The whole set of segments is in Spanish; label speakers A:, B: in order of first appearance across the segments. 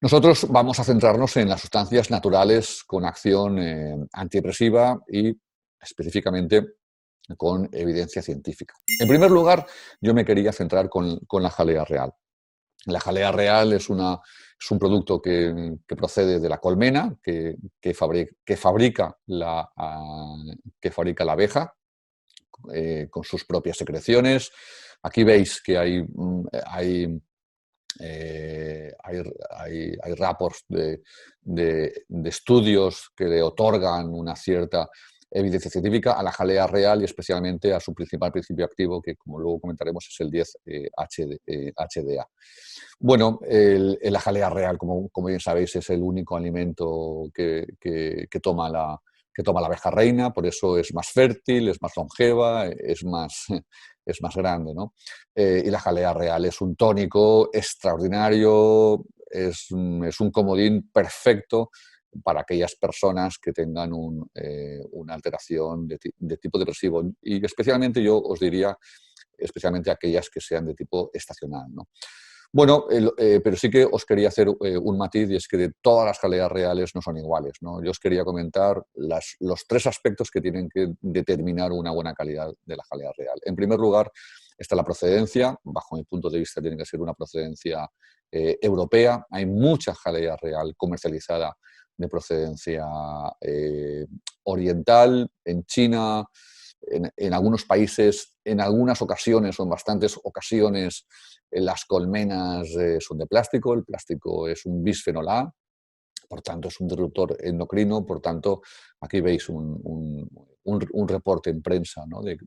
A: Nosotros vamos a centrarnos en las sustancias naturales con acción antidepresiva y específicamente con evidencia científica. En primer lugar, yo me quería centrar con la jalea real. La jalea real es un producto que procede de la colmena, que fabrica la abeja con sus propias secreciones. Aquí veis que hay reports de estudios que le otorgan una cierta evidencia científica a la jalea real y especialmente a su principal principio activo, que como luego comentaremos es el 10-HDA. Bueno, la jalea real, como bien sabéis, es el único alimento que toma la abeja reina, por eso es más fértil, es más longeva, es más grande, ¿no? Y la jalea real es un tónico extraordinario, es un comodín perfecto para aquellas personas que tengan una alteración de tipo depresivo. Y especialmente yo os diría, especialmente aquellas que sean de tipo estacional, ¿no? Bueno, pero sí que os quería hacer un matiz, y es que de todas las jaleas reales no son iguales, ¿no? Yo os quería comentar los tres aspectos que tienen que determinar una buena calidad de la jalea real. En primer lugar, está la procedencia. Bajo mi punto de vista tiene que ser una procedencia europea. Hay mucha jalea real comercializada de procedencia oriental, en China, en algunos países, en algunas ocasiones o en bastantes ocasiones, las colmenas son de plástico, el plástico es un bisfenol A, por tanto es un disruptor endocrino, por tanto aquí veis un reporte en prensa, ¿no? de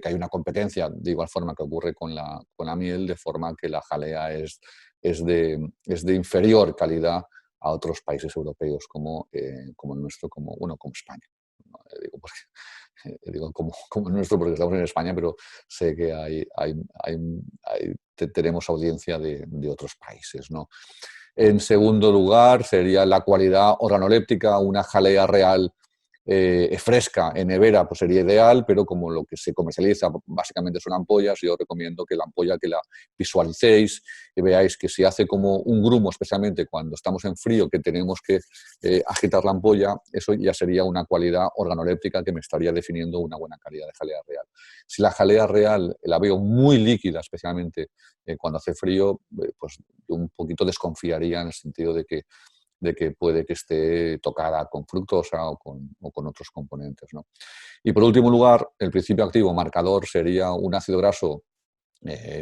A: que hay una competencia, de igual forma que ocurre con la miel, de forma que la jalea es de inferior calidad a otros países europeos como el nuestro, como España. ¿No? Digo como el nuestro porque estamos en España, pero sé que tenemos audiencia de otros países, ¿no? En segundo lugar, sería la cualidad organoléptica. Una jalea real fresca en nevera pues sería ideal, pero como lo que se comercializa básicamente son ampollas, yo recomiendo que la ampolla que la visualicéis y veáis que si hace como un grumo, especialmente cuando estamos en frío, que tenemos que agitar la ampolla, eso ya sería una cualidad organoléptica que me estaría definiendo una buena calidad de jalea real. Si la jalea real la veo muy líquida, especialmente cuando hace frío, pues yo un poquito desconfiaría en el sentido de que puede que esté tocada con fructosa o con otros componentes, ¿no? Y por último lugar, el principio activo marcador sería un ácido graso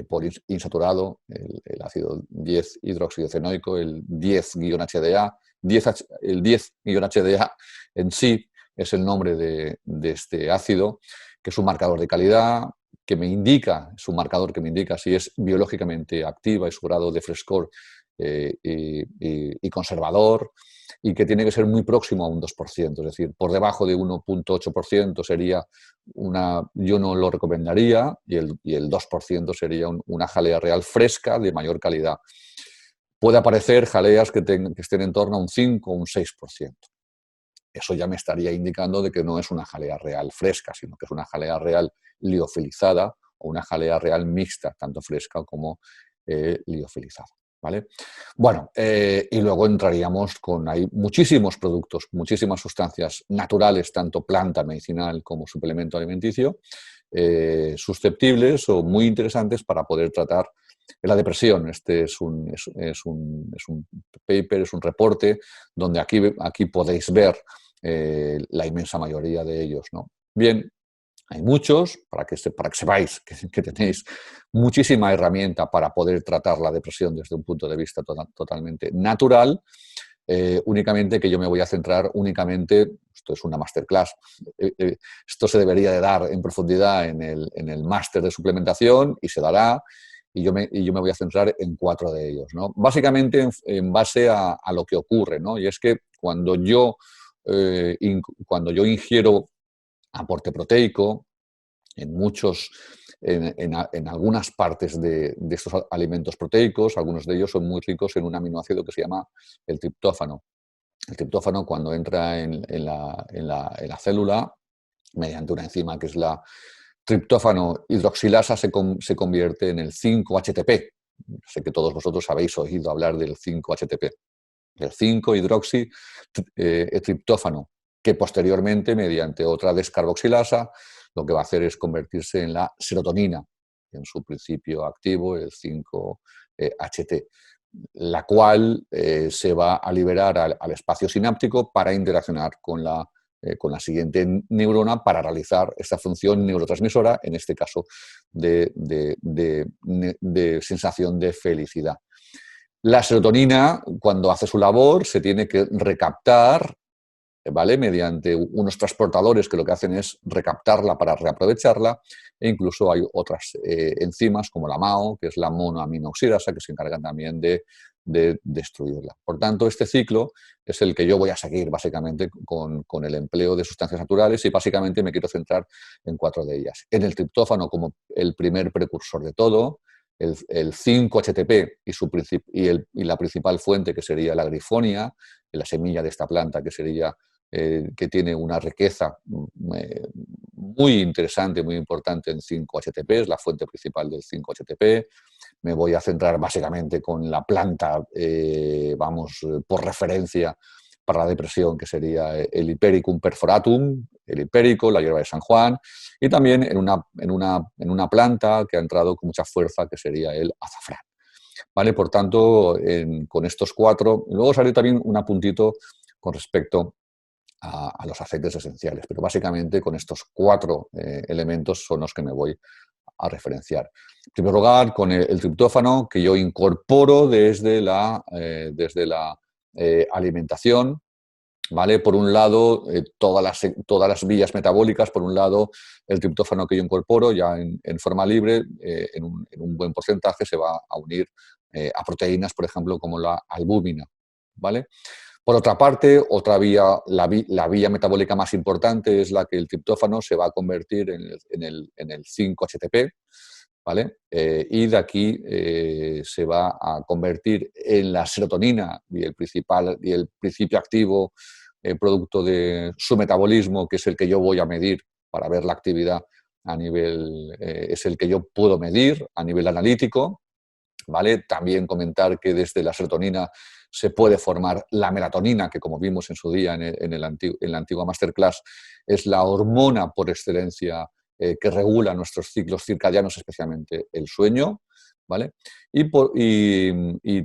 A: poliinsaturado, el ácido 10-hidroxidiocenoico, el 10-HDA. El 10-HDA en sí es el nombre de este ácido, que es un marcador de calidad, es un marcador que me indica si es biológicamente activa y su grado de frescor y conservador, y que tiene que ser muy próximo a un 2%, es decir, por debajo de 1,8% sería yo no lo recomendaría, y el 2% sería una jalea real fresca de mayor calidad. Puede aparecer jaleas que estén en torno a un 5 o un 6%. Eso ya me estaría indicando de que no es una jalea real fresca, sino que es una jalea real liofilizada o una jalea real mixta, tanto fresca como liofilizada. ¿Vale? Bueno, y luego entraríamos hay muchísimos productos, muchísimas sustancias naturales, tanto planta medicinal como suplemento alimenticio, susceptibles o muy interesantes para poder tratar la depresión. Este es un paper, es un reporte donde aquí podéis ver la inmensa mayoría de ellos, ¿no? Bien, hay muchos, para que sepáis que tenéis muchísima herramienta para poder tratar la depresión desde un punto de vista totalmente natural, únicamente que yo me voy a centrar esto es una masterclass, esto se debería de dar en profundidad en el máster de suplementación y se dará, y yo me voy a centrar en 4 de ellos, ¿no? Básicamente en base a lo que ocurre, ¿no? Y es que cuando yo ingiero aporte proteico, en algunas partes de estos alimentos proteicos, algunos de ellos son muy ricos en un aminoácido que se llama el triptófano. El triptófano, cuando entra en la célula, mediante una enzima que es la triptófano hidroxilasa, se convierte en el 5-HTP. sé que todos vosotros habéis oído hablar del 5-HTP, el 5-hidroxitriptófano, que posteriormente, mediante otra descarboxilasa, lo que va a hacer es convertirse en la serotonina, en su principio activo, el 5-HT, la cual se va a liberar al espacio sináptico para interaccionar con la siguiente neurona para realizar esta función neurotransmisora, en este caso de sensación de felicidad. La serotonina, cuando hace su labor, se tiene que recaptar, ¿vale?, mediante unos transportadores que lo que hacen es recaptarla para reaprovecharla, e incluso hay otras enzimas como la MAO, que es la monoaminoxidasa, que se encargan también de destruirla. Por tanto, este ciclo es el que yo voy a seguir básicamente con el empleo de sustancias naturales, y básicamente me quiero centrar en 4 de ellas. En el triptófano como el primer precursor de todo, el 5-HTP y la principal fuente, que sería la grifonia, la semilla de esta planta, que sería que tiene una riqueza muy interesante, muy importante en 5-HTP, es la fuente principal del 5-HTP. Me voy a centrar básicamente con la planta, por referencia para la depresión, que sería el Hipericum perforatum, el hipérico, la hierba de San Juan, y también en una planta que ha entrado con mucha fuerza, que sería el azafrán. ¿Vale? Por tanto, con estos 4, luego salió también un apuntito con respecto a los aceites esenciales, pero básicamente con estos 4 elementos son los que me voy a referenciar. En primer lugar, con el triptófano, que yo incorporo desde la alimentación, ¿vale? Por un lado, todas las vías metabólicas. Por un lado, el triptófano que yo incorporo ya en forma libre, en un buen porcentaje, se va a unir a proteínas, por ejemplo, como la albúmina, ¿vale? Por otra parte, la vía metabólica más importante es la que el triptófano se va a convertir en el 5-HTP, ¿vale? Y de aquí se va a convertir en la serotonina, y el principio activo producto de su metabolismo, que es el que yo voy a medir para ver la actividad a nivel, es el que yo puedo medir a nivel analítico, ¿vale? También comentar que desde la serotonina se puede formar la melatonina, que como vimos en su día en la antigua masterclass, es la hormona por excelencia que regula nuestros ciclos circadianos, especialmente el sueño, ¿vale? Y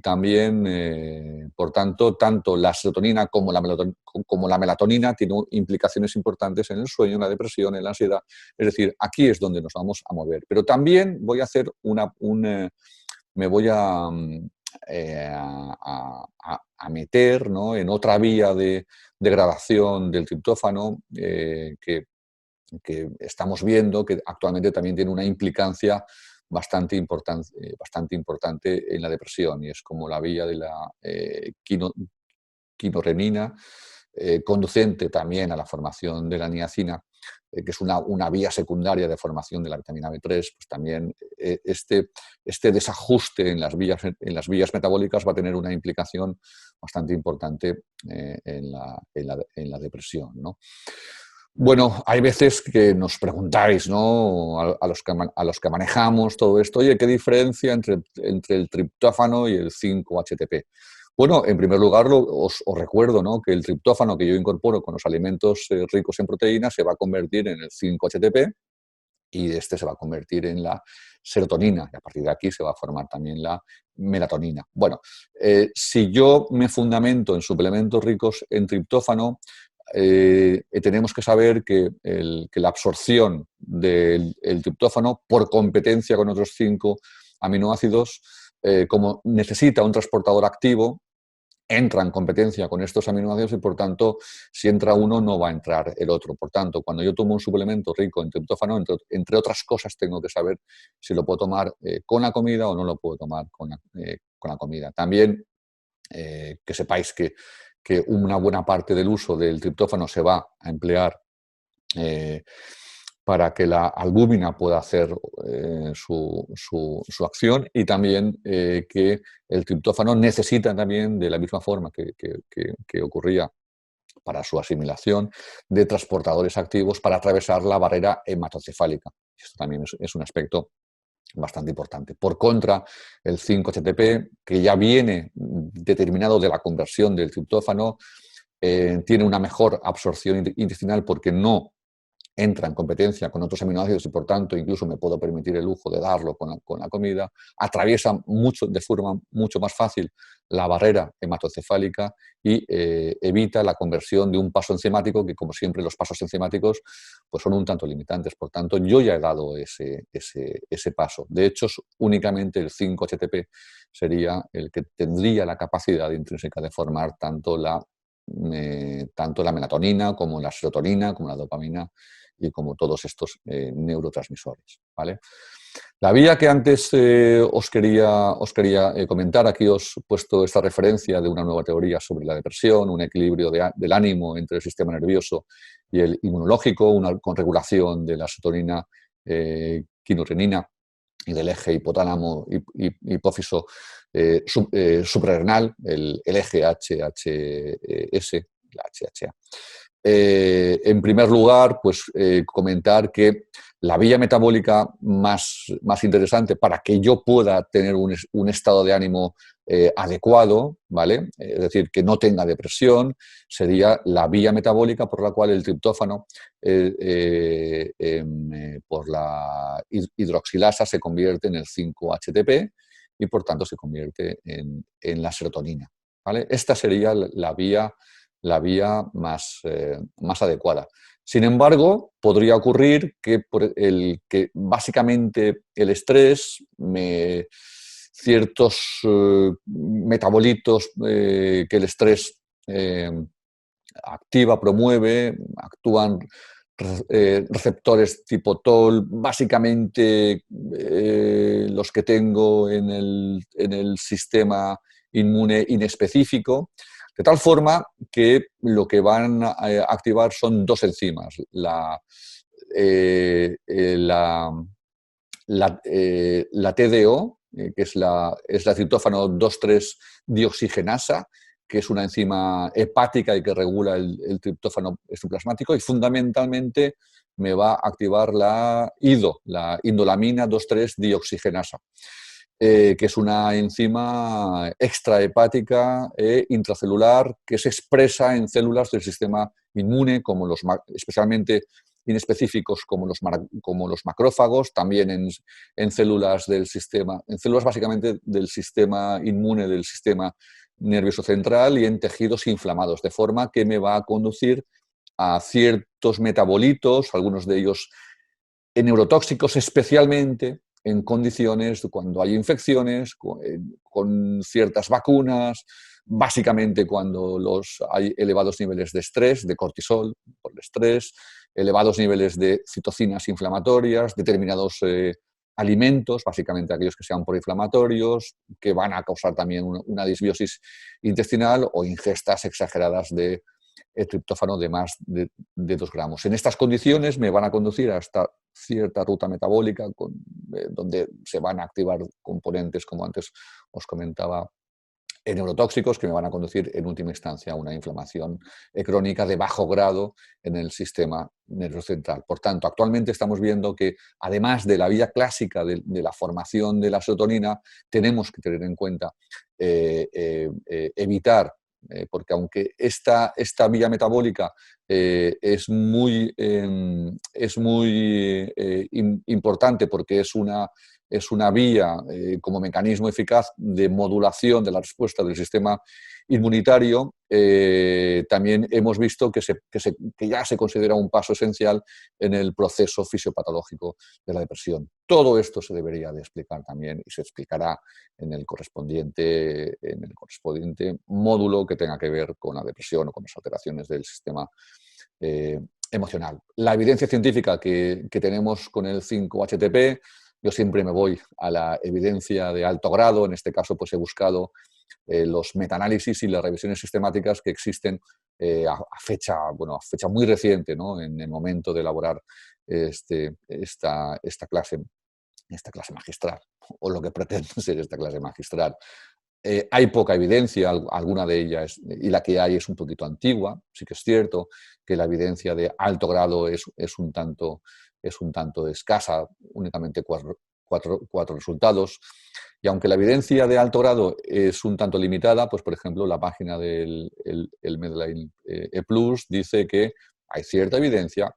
A: también, por tanto, tanto la serotonina como la melatonina tienen implicaciones importantes en el sueño, en la depresión, en la ansiedad. Es decir, aquí es donde nos vamos a mover. Pero también voy a hacer me voy a meter, ¿no?, en otra vía de degradación del triptófano que estamos viendo que actualmente también tiene una implicancia bastante importante en la depresión, y es como la vía de la quinorrenina, conducente también a la formación de la niacina, que es una vía secundaria de formación de la vitamina B3. Pues también este desajuste en las vías metabólicas va a tener una implicación bastante importante en la depresión, ¿no? Bueno, hay veces que nos preguntáis, ¿no?, a los que manejamos todo esto, oye, ¿qué diferencia entre el triptófano y el 5-HTP? Bueno, en primer lugar, os recuerdo, ¿no?, que el triptófano que yo incorporo con los alimentos ricos en proteínas se va a convertir en el 5-HTP, y este se va a convertir en la serotonina, y a partir de aquí se va a formar también la melatonina. Bueno, si yo me fundamento en suplementos ricos en triptófano, tenemos que saber que la absorción del triptófano, por competencia con otros 5 aminoácidos, como necesita un transportador activo, entra en competencia con estos aminoácidos, y por tanto, si entra uno, no va a entrar el otro. Por tanto, cuando yo tomo un suplemento rico en triptófano, entre otras cosas, tengo que saber si lo puedo tomar con la comida o no lo puedo tomar con la comida. También que sepáis que una buena parte del uso del triptófano se va a emplear para que la albúmina pueda hacer su acción, y también que el triptófano necesita también, de la misma forma que ocurría para su asimilación, de transportadores activos para atravesar la barrera hematocefálica. Esto también es un aspecto bastante importante. Por contra, el 5-HTP, que ya viene determinado de la conversión del triptófano, tiene una mejor absorción intestinal porque no entra en competencia con otros aminoácidos y por tanto incluso me puedo permitir el lujo de darlo con la comida, atraviesa de forma mucho más fácil la barrera hematocefálica y evita la conversión de un paso enzimático que, como siempre, los pasos enzimáticos pues son un tanto limitantes. Por tanto, yo ya he dado ese paso. De hecho, únicamente el 5-HTP sería el que tendría la capacidad intrínseca de formar tanto la melatonina como la serotonina, como la dopamina y como todos estos neurotransmisores, ¿vale? La vía que antes os quería comentar, aquí os he puesto esta referencia de una nueva teoría sobre la depresión, un equilibrio del ánimo entre el sistema nervioso y el inmunológico, con regulación de la serotonina, quinorenina y del eje hipotálamo hipófiso suprarrenal, el eje HHS, la HHA. En primer lugar, pues comentar que la vía metabólica más interesante para que yo pueda tener un estado de ánimo adecuado, ¿vale? Es decir, que no tenga depresión, sería la vía metabólica por la cual el triptófano por la hidroxilasa se convierte en el 5-HTP y por tanto se convierte en la serotonina, ¿vale? Esta sería la vía más adecuada. Sin embargo, podría ocurrir que básicamente el estrés, ciertos metabolitos que el estrés activa, promueve, actúan receptores tipo TOL, básicamente los que tengo en el sistema inmune inespecífico, de tal forma que lo que van a activar son dos enzimas, la TDO, que es la triptófano 2,3-dioxigenasa, que es una enzima hepática y que regula el triptófano exoplasmático, y fundamentalmente me va a activar la indolamina 2,3-dioxigenasa, que es una enzima extrahepática e intracelular que se expresa en células del sistema inmune, especialmente inespecíficos como los macrófagos, también en células del sistema, en células básicamente del sistema inmune, del sistema nervioso central y en tejidos inflamados, de forma que me va a conducir a ciertos metabolitos, algunos de ellos neurotóxicos, especialmente en condiciones cuando hay infecciones, con ciertas vacunas, básicamente cuando hay elevados niveles de estrés, de cortisol por el estrés, elevados niveles de citocinas inflamatorias, determinados alimentos, básicamente aquellos que sean proinflamatorios, que van a causar también una disbiosis intestinal o ingestas exageradas de triptófano de más de 2 gramos. En estas condiciones me van a conducir hasta cierta ruta metabólica donde se van a activar componentes, como antes os comentaba, neurotóxicos que me van a conducir en última instancia a una inflamación crónica de bajo grado en el sistema nervioso central. Por tanto, actualmente estamos viendo que además de la vía clásica de la formación de la serotonina, tenemos que tener en cuenta evitar, porque aunque esta vía metabólica es muy importante porque es una vía como mecanismo eficaz de modulación de la respuesta del sistema inmunitario, también hemos visto que ya se considera un paso esencial en el proceso fisiopatológico de la depresión. Todo esto se debería de explicar también y se explicará en el correspondiente módulo que tenga que ver con la depresión o con las alteraciones del sistema emocional. La evidencia científica que tenemos con el 5-HTP, yo siempre me voy a la evidencia de alto grado. En este caso, pues he buscado los metaanálisis y las revisiones sistemáticas que existen a fecha muy reciente, ¿no? En el momento de elaborar esta clase magistral, o lo que pretende ser esta clase magistral. Hay poca evidencia, alguna de ellas, y la que hay es un poquito antigua. Sí que es cierto que la evidencia de alto grado es un tanto escasa, únicamente 4 cuatro resultados. Y aunque la evidencia de alto grado es un tanto limitada, pues por ejemplo la página del Medline Plus dice que hay cierta evidencia,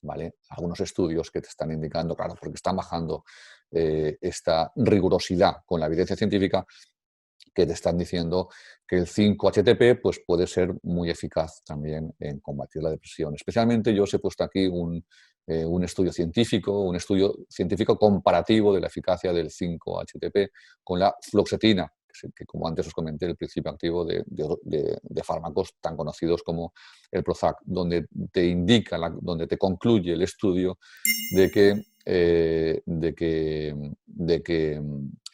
A: ¿vale? Algunos estudios que te están indicando, claro, porque están bajando esta rigurosidad con la evidencia científica, que te están diciendo que el 5-HTP pues, puede ser muy eficaz también en combatir la depresión. Especialmente yo os he puesto aquí un estudio científico comparativo de la eficacia del 5-HTP con la fluoxetina, que como antes os comenté, el principio activo de fármacos tan conocidos como el Prozac, donde te indica, donde te concluye el estudio de que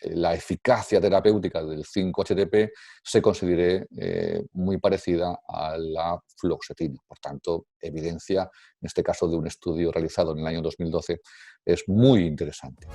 A: la eficacia terapéutica del 5-HTP se considere muy parecida a la fluoxetina. Por tanto, evidencia, en este caso de un estudio realizado en el año 2012, es muy interesante.